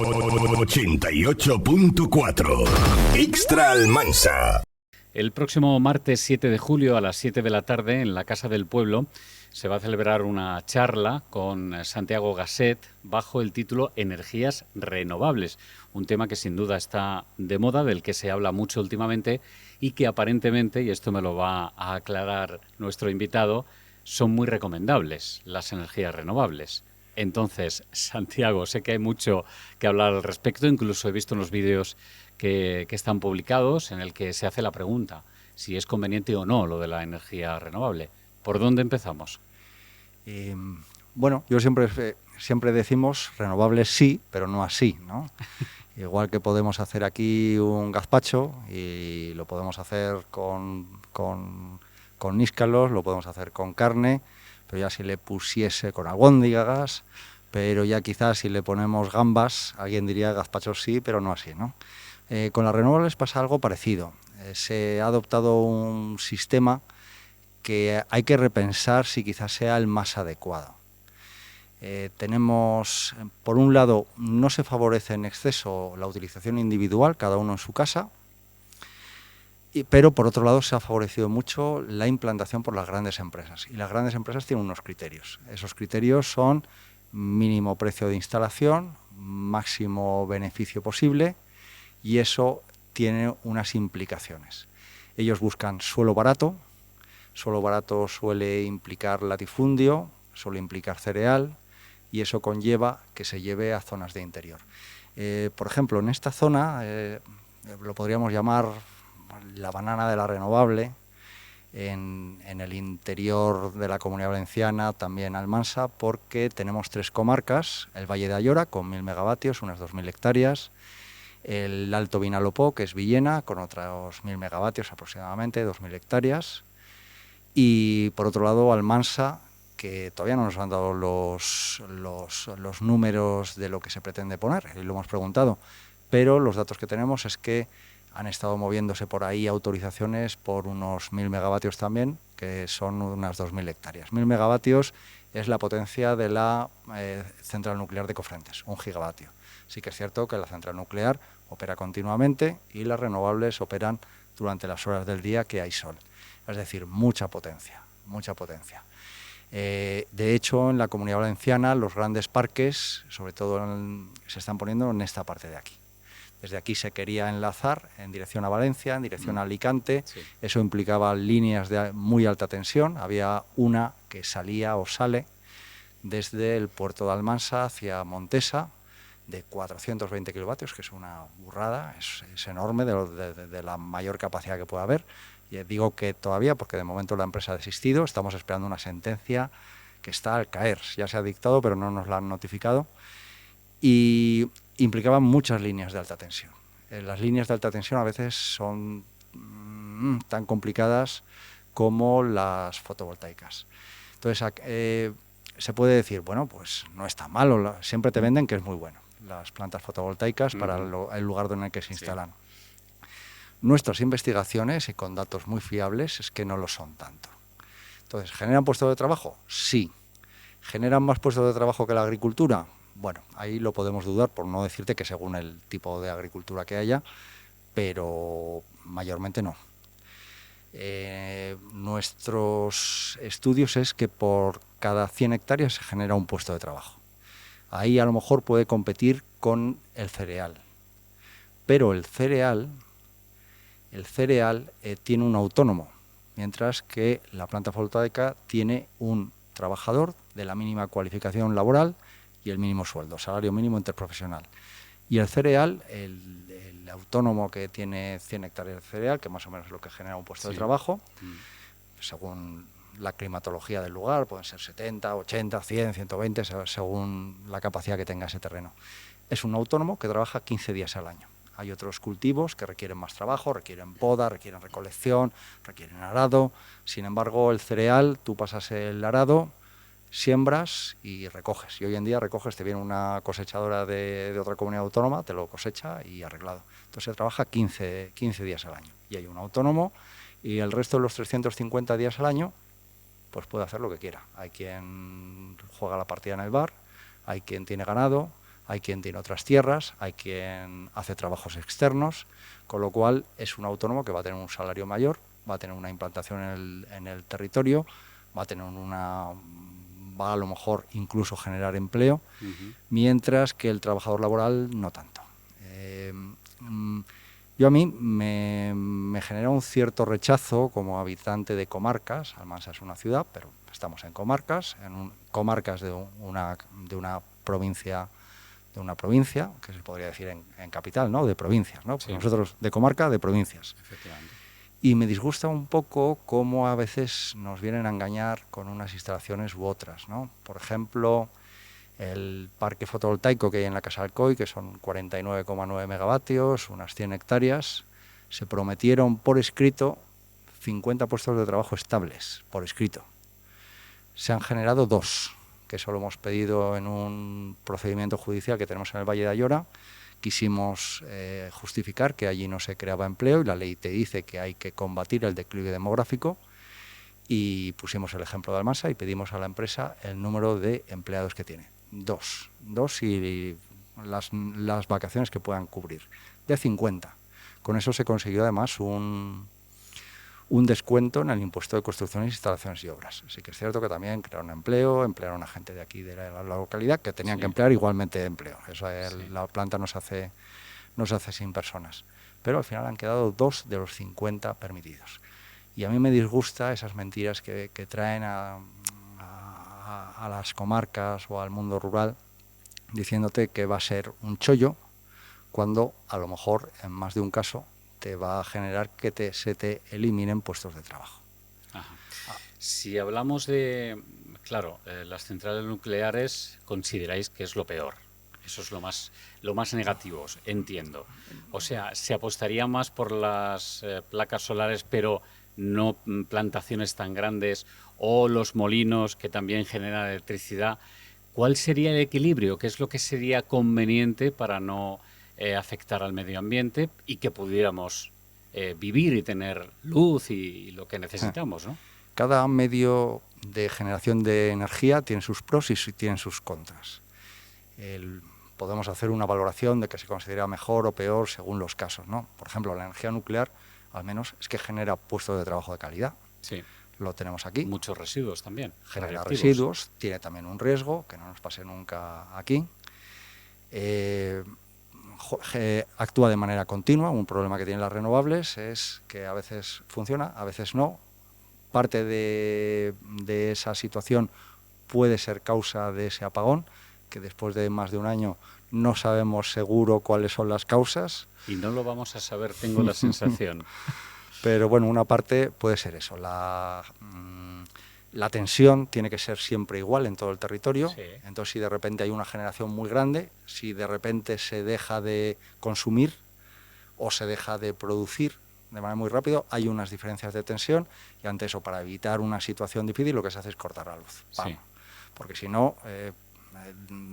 88.4 Extra Almansa. El próximo martes 7 de julio a las 7 de la tarde en la Casa del Pueblo se va a celebrar una charla con Santiago Gasset bajo el título Energías renovables, un tema que sin duda está de moda, del que se habla mucho últimamente y que aparentemente, y esto me lo va a aclarar nuestro invitado, son muy recomendables las energías renovables. Entonces, Santiago, sé que hay mucho que hablar al respecto, incluso he visto unos vídeos que están publicados en el que se hace la pregunta si es conveniente o no lo de la energía renovable. ¿Por dónde empezamos? Bueno, yo siempre decimos renovables sí, pero no así, ¿no? Igual que podemos hacer aquí un gazpacho y lo podemos hacer con níscalos, lo podemos hacer con carne, pero ya si le pusiese con albóndigas, pero ya quizás si le ponemos gambas, alguien diría gazpacho sí, pero no así, ¿no? Con las renovables pasa algo parecido. Se ha adoptado un sistema que hay que repensar si quizás sea el más adecuado. Tenemos, por un lado, no se favorece en exceso la utilización individual, cada uno en su casa, pero por otro lado se ha favorecido mucho la implantación por las grandes empresas. Y las grandes empresas tienen unos criterios. Esos criterios son mínimo precio de instalación, máximo beneficio posible, y eso tiene unas implicaciones. Ellos buscan suelo barato suele implicar latifundio, suele implicar cereal, y eso conlleva que se lleve a zonas de interior. Por ejemplo, en esta zona lo podríamos llamar la banana de la renovable, en el interior de la Comunidad Valenciana, también Almansa, porque tenemos 3 comarcas: el Valle de Ayora, con 1000 megavatios, unas 2000 hectáreas, el Alto Vinalopó, que es Villena, con otros 1000 megavatios aproximadamente, 2000 hectáreas, y por otro lado Almansa, que todavía no nos han dado los números de lo que se pretende poner, y lo hemos preguntado, pero los datos que tenemos es que han estado moviéndose por ahí autorizaciones por unos 1000 megavatios también, que son unas 2000 hectáreas. 1000 megavatios es la potencia de la central nuclear de Cofrentes, 1 gigavatio. Sí que es cierto que la central nuclear opera continuamente y las renovables operan durante las horas del día que hay sol. Es decir, mucha potencia, mucha potencia. De hecho, en la Comunidad Valenciana los grandes parques, sobre todo, se están poniendo en esta parte de aquí. Desde aquí se quería enlazar en dirección a Valencia, en dirección a Alicante. Sí. Eso implicaba líneas de muy alta tensión. Había una que salía o sale desde el puerto de Almansa hacia Montesa, de 420 kilovatios, que es una burrada, es enorme, de la mayor capacidad que pueda haber. Y digo que todavía, porque de momento la empresa ha desistido, estamos esperando una sentencia que está al caer. Ya se ha dictado, pero no nos la han notificado. Y implicaban muchas líneas de alta tensión. Las líneas de alta tensión a veces son tan complicadas como las fotovoltaicas. Entonces, se puede decir, bueno, pues no está malo, siempre te venden que es muy bueno, las plantas fotovoltaicas para el lugar en el que se instalan. Sí. Nuestras investigaciones, y con datos muy fiables, es que no lo son tanto. Entonces, ¿generan puestos de trabajo? Sí. ¿Generan más puestos de trabajo que la agricultura? Bueno, ahí lo podemos dudar, por no decirte que según el tipo de agricultura que haya, pero mayormente no. Nuestros estudios es que por cada 100 hectáreas se genera un puesto de trabajo. Ahí a lo mejor puede competir con el cereal, pero el cereal tiene un autónomo, mientras que la planta fotovoltaica tiene un trabajador de la mínima cualificación laboral y el mínimo sueldo, salario mínimo interprofesional. Y el cereal, el autónomo que tiene 100 hectáreas de cereal, que más o menos es lo que genera un puesto de trabajo, según la climatología del lugar, pueden ser 70, 80, 100, 120, según la capacidad que tenga ese terreno. Es un autónomo que trabaja 15 días al año. Hay otros cultivos que requieren más trabajo, requieren poda, requieren recolección, requieren arado. Sin embargo, el cereal, tú pasas el arado, siembras y recoges. Y hoy en día recoges, te viene una cosechadora de otra comunidad autónoma, te lo cosecha y arreglado. Entonces se trabaja 15 días al año. Y hay un autónomo y el resto de los 350 días al año, pues puede hacer lo que quiera. Hay quien juega la partida en el bar, hay quien tiene ganado, hay quien tiene otras tierras, hay quien hace trabajos externos, con lo cual es un autónomo que va a tener un salario mayor, va a tener una implantación en el territorio, va a tener va a lo mejor incluso generar empleo, mientras que el trabajador laboral no tanto. Yo a mí me genera un cierto rechazo como habitante de comarcas. Almansa es una ciudad, pero estamos en comarcas, comarcas de una provincia, que se podría decir en capital, ¿no? De provincias, ¿no? Pues sí. Nosotros de comarca, de provincias. Efectivamente. Y me disgusta un poco cómo a veces nos vienen a engañar con unas instalaciones u otras, ¿no? Por ejemplo, el parque fotovoltaico que hay en la Casa Alcoy, que son 49,9 megavatios, unas 100 hectáreas, se prometieron por escrito 50 puestos de trabajo estables, por escrito. Se han generado 2, que eso lo hemos pedido en un procedimiento judicial que tenemos en el Valle de Ayora. Quisimos justificar que allí no se creaba empleo y la ley te dice que hay que combatir el declive demográfico, y pusimos el ejemplo de Almansa y pedimos a la empresa el número de empleados que tiene. 2 y las vacaciones que puedan cubrir, de 50. Con eso se consiguió además un descuento en el impuesto de construcciones, instalaciones y obras. Así que es cierto que también crearon empleo, emplearon a gente de aquí de la localidad que tenían que emplear igualmente empleo. Eso la planta no se hace sin personas. Pero al final han quedado 2 de los 50 permitidos. Y a mí me disgusta esas mentiras que traen a las comarcas o al mundo rural diciéndote que va a ser un chollo, cuando a lo mejor en más de un caso te va a generar que se te eliminen puestos de trabajo. Ajá. Si hablamos de, claro, las centrales nucleares, consideráis que es lo peor. Eso es lo más negativo, entiendo. O sea, se apostaría más por las placas solares, pero no plantaciones tan grandes, o los molinos que también generan electricidad. ¿Cuál sería el equilibrio? ¿Qué es lo que sería conveniente para no afectar al medio ambiente y que pudiéramos vivir y tener luz y lo que necesitamos, ¿no? Cada medio de generación de energía tiene sus pros y tiene sus contras. Podemos hacer una valoración de que se considera mejor o peor según los casos, ¿no? Por ejemplo, la energía nuclear, al menos, es que genera puestos de trabajo de calidad. Sí. Lo tenemos aquí. Muchos residuos también. Genera residuos, tiene también un riesgo, que no nos pase nunca aquí. Actúa de manera continua. Un problema que tienen las renovables es que a veces funciona, a veces no. Parte de esa situación puede ser causa de ese apagón, que después de más de un año no sabemos seguro cuáles son las causas. Y no lo vamos a saber, tengo la sensación. Pero bueno, una parte puede ser eso. La tensión tiene que ser siempre igual en todo el territorio. Sí. Entonces, si de repente hay una generación muy grande, si de repente se deja de consumir o se deja de producir de manera muy rápida, hay unas diferencias de tensión, y ante eso, para evitar una situación difícil, lo que se hace es cortar la luz. Sí. Porque si no,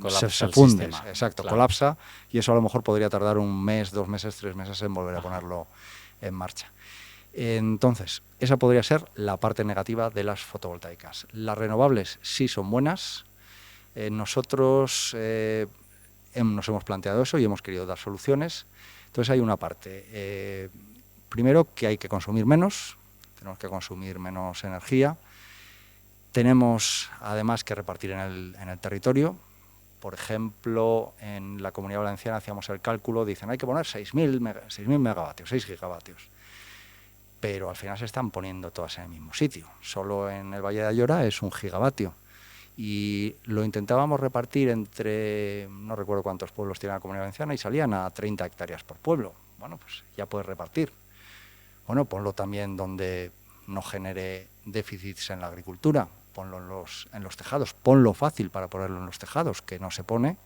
se funde. Exacto, claro. Colapsa, y eso a lo mejor podría tardar 1 mes, 2 meses, 3 meses en volver a ponerlo en marcha. Entonces, esa podría ser la parte negativa de las fotovoltaicas. Las renovables sí son buenas. Nosotros nos hemos planteado eso y hemos querido dar soluciones. Entonces hay una parte, primero, que hay que consumir menos, tenemos que consumir menos energía. Tenemos además que repartir en el territorio. Por ejemplo, en la Comunidad Valenciana hacíamos el cálculo, dicen hay que poner 6.000 megavatios, 6 gigavatios. Pero al final se están poniendo todas en el mismo sitio. Solo en el Valle de Ayora es 1 gigavatio. Y lo intentábamos repartir entre, no recuerdo cuántos pueblos tiene la Comunidad Valenciana, y salían a 30 hectáreas por pueblo. Bueno, pues ya puedes repartir. Bueno, ponlo también donde no genere déficits en la agricultura. Ponlo en los tejados. Ponlo fácil para ponerlo en los tejados, que no se pone.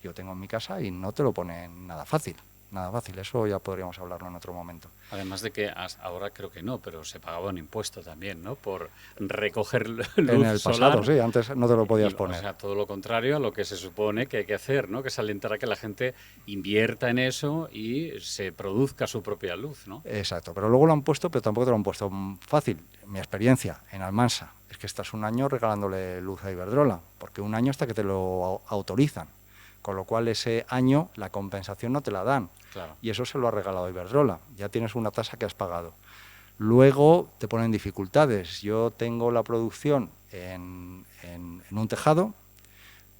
Yo tengo en mi casa y no te lo pone nada fácil. Nada fácil, eso ya podríamos hablarlo en otro momento. Además de que ahora creo que no, pero se pagaba un impuesto también, ¿no? Por recoger luz en el solar. pasado, sí, antes no te lo podías poner. O sea, todo lo contrario a lo que se supone que hay que hacer, ¿no? Que es alentar a que la gente invierta en eso y se produzca su propia luz, ¿no? Exacto, pero luego lo han puesto, pero tampoco te lo han puesto fácil. Mi experiencia en Almansa es que estás 1 año regalándole luz a Iberdrola, porque 1 año hasta que te lo autorizan. con lo cual ese año la compensación no te la dan. Claro. Y eso se lo ha regalado Iberdrola, ya tienes una tasa que has pagado. Luego te ponen dificultades. Yo tengo la producción en un tejado,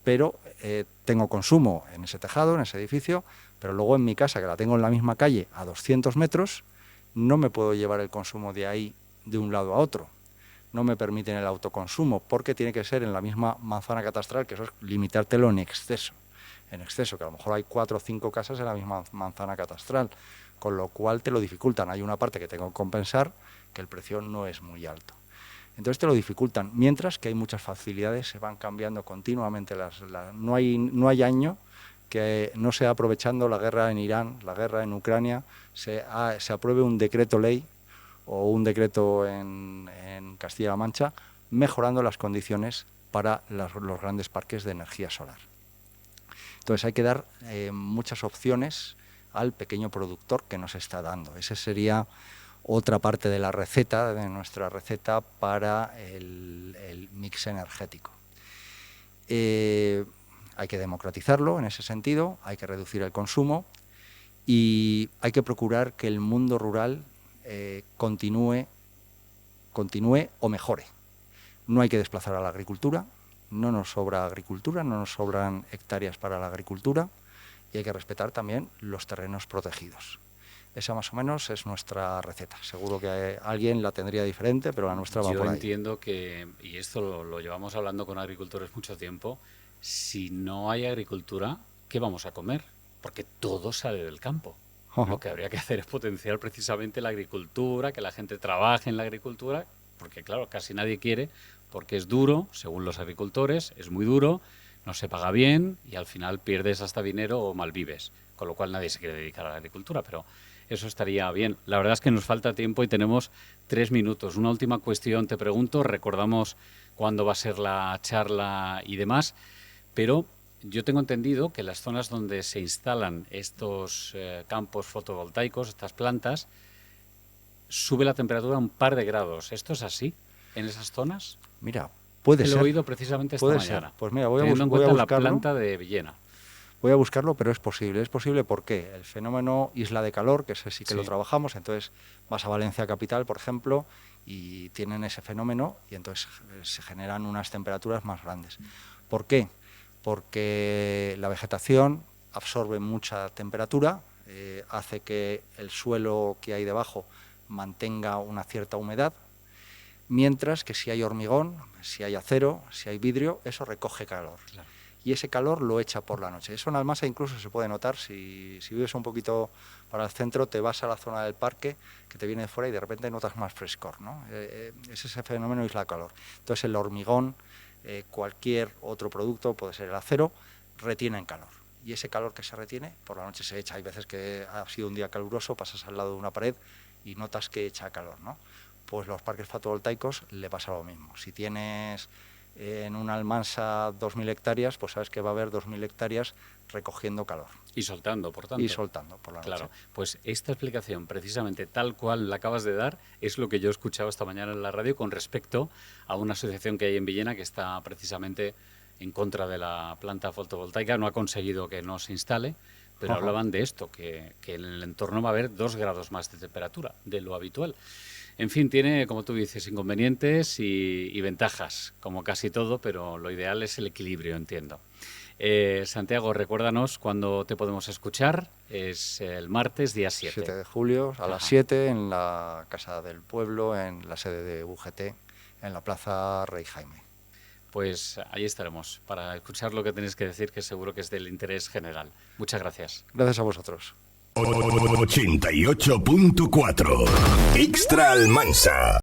pero tengo consumo en ese tejado, en ese edificio, pero luego en mi casa, que la tengo en la misma calle, a 200 metros, no me puedo llevar el consumo de ahí de un lado a otro. No me permiten el autoconsumo, porque tiene que ser en la misma manzana catastral, que eso es limitártelo en exceso, que a lo mejor hay 4 o 5 casas en la misma manzana catastral, con lo cual te lo dificultan. Hay una parte que tengo que compensar, que el precio no es muy alto. Entonces te lo dificultan, mientras que hay muchas facilidades, se van cambiando continuamente. No hay año que no sea, aprovechando la guerra en Irán, la guerra en Ucrania, se apruebe un decreto ley o un decreto en Castilla-La Mancha mejorando las condiciones para los grandes parques de energía solar. Entonces hay que dar muchas opciones al pequeño productor que nos está dando. Esa sería otra parte de la receta, de nuestra receta para el mix energético. Hay que democratizarlo en ese sentido, hay que reducir el consumo y hay que procurar que el mundo rural continúe o mejore. No hay que desplazar a la agricultura, no nos sobra agricultura, no nos sobran hectáreas para la agricultura y hay que respetar también los terrenos protegidos. Esa más o menos es nuestra receta. Seguro que alguien la tendría diferente, pero la nuestra va por ahí. Yo entiendo que, y esto lo llevamos hablando con agricultores mucho tiempo, si no hay agricultura, ¿qué vamos a comer? Porque todo sale del campo. Lo que habría que hacer es potenciar precisamente la agricultura, que la gente trabaje en la agricultura, porque claro, casi nadie quiere, porque es duro, según los agricultores, es muy duro, no se paga bien y al final pierdes hasta dinero o malvives, con lo cual nadie se quiere dedicar a la agricultura, pero eso estaría bien. La verdad es que nos falta tiempo y tenemos 3 minutos. Una última cuestión te pregunto, recordamos cuándo va a ser la charla y demás, pero yo tengo entendido que las zonas donde se instalan estos campos fotovoltaicos, estas plantas, sube la temperatura un par de grados. ¿Esto es así en esas zonas? Mira, puede ser. Lo he oído precisamente esta mañana. Pues mira, voy a teniendo en cuenta buscarlo. la planta de Villena. Voy a buscarlo, pero es posible. Es posible porque el fenómeno isla de calor, que ese sí que lo trabajamos, entonces vas a Valencia capital, por ejemplo, y tienen ese fenómeno y entonces se generan unas temperaturas más grandes. ¿Por qué? Porque la vegetación absorbe mucha temperatura, hace que el suelo que hay debajo mantenga una cierta humedad, mientras que si hay hormigón, si hay acero, si hay vidrio, eso recoge calor. Claro. Y ese calor lo echa por la noche. Eso en Almansa incluso se puede notar, si vives un poquito para el centro, te vas a la zona del parque, que te viene de fuera y de repente notas más frescor, ¿no? Es ese fenómeno isla de calor. Entonces el hormigón, cualquier otro producto, puede ser el acero, retienen calor. Y ese calor que se retiene, por la noche se echa. Hay veces que ha sido un día caluroso, pasas al lado de una pared y notas que echa calor, ¿no? Pues los parques fotovoltaicos le pasa lo mismo. Si tienes en una Almansa 2.000 hectáreas, pues sabes que va a haber 2.000 hectáreas recogiendo calor. Y soltando, por tanto. Y soltando por la noche. Claro, pues esta explicación, precisamente tal cual la acabas de dar, es lo que yo he escuchado esta mañana en la radio con respecto a una asociación que hay en Villena que está precisamente en contra de la planta fotovoltaica. No ha conseguido que no se instale, pero hablaban de esto, que en el entorno va a haber 2 grados más de temperatura de lo habitual. En fin, tiene, como tú dices, inconvenientes y ventajas, como casi todo, pero lo ideal es el equilibrio, entiendo. Santiago, recuérdanos cuándo te podemos escuchar. Es el martes, día 7. 7 de julio, a las 7, en la Casa del Pueblo, en la sede de UGT, en la Plaza Rey Jaime. Pues ahí estaremos para escuchar lo que tenéis que decir, que seguro que es del interés general. Muchas gracias. Gracias a vosotros. 88.4 Extra Almansa.